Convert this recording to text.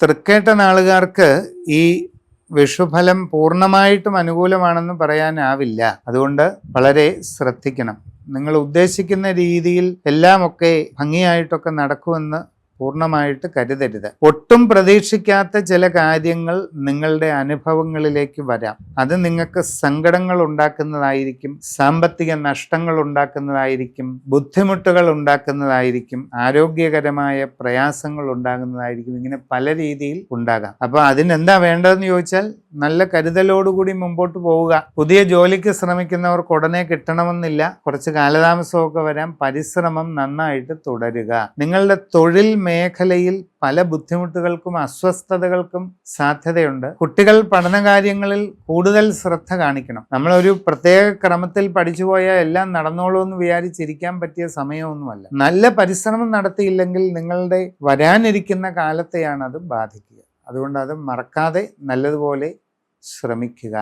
തൃക്കേട്ട നാളുകാർക്ക് ഈ വിഷുഫലം പൂർണ്ണമായിട്ടും അനുകൂലമാണെന്ന് പറയാനാവില്ല. അതുകൊണ്ട് വളരെ ശ്രദ്ധിക്കണം. നിങ്ങൾ ഉദ്ദേശിക്കുന്ന രീതിയിൽ എല്ലാമൊക്കെ ഭംഗിയായിട്ടൊക്കെ നടക്കുമെന്ന് പൂർണ്ണമായിട്ട് കരുതരുത്. ഒട്ടും പ്രതീക്ഷിക്കാത്ത ചില കാര്യങ്ങൾ നിങ്ങളുടെ അനുഭവങ്ങളിലേക്ക് വരാം. അത് നിങ്ങൾക്ക് സങ്കടങ്ങൾ ഉണ്ടാക്കുന്നതായിരിക്കും, സാമ്പത്തിക നഷ്ടങ്ങൾ ഉണ്ടാക്കുന്നതായിരിക്കും, ബുദ്ധിമുട്ടുകൾ ഉണ്ടാക്കുന്നതായിരിക്കും, ആരോഗ്യകരമായ പ്രയാസങ്ങൾ ഉണ്ടാകുന്നതായിരിക്കും. ഇങ്ങനെ പല രീതിയിൽ ഉണ്ടാകാം. അപ്പോൾ അതിനെന്താ വേണ്ടതെന്ന് ചോദിച്ചാൽ നല്ല കരുതലോടുകൂടി മുമ്പോട്ട് പോവുക. പുതിയ ജോലിക്ക് ശ്രമിക്കുന്നവർക്ക് ഉടനെ കിട്ടണമെന്നില്ല, കുറച്ച് കാലതാമസമൊക്കെ വരാം. പരിശ്രമം നന്നായിട്ട് തുടരുക. നിങ്ങളുടെ തൊഴിൽ മേഖലയിൽ പല ബുദ്ധിമുട്ടുകൾക്കും അസ്വസ്ഥതകൾക്കും സാധ്യതയുണ്ട്. കുട്ടികൾ പഠനകാര്യങ്ങളിൽ കൂടുതൽ ശ്രദ്ധ കാണിക്കണം. നമ്മളൊരു പ്രത്യേക ക്രമത്തിൽ പഠിച്ചു പോയാൽ എല്ലാം നടന്നോളൂ എന്ന് വിചാരിച്ചിരിക്കാൻ പറ്റിയ സമയമൊന്നുമല്ല. നല്ല പരിശ്രമം നടത്തിയില്ലെങ്കിൽ നിങ്ങളുടെ വരാനിരിക്കുന്ന കാലത്തെയാണ് അത് ബാധിക്കുക. അതുകൊണ്ട് അത് മറക്കാതെ നല്ലതുപോലെ ശ്രമിക്കുക.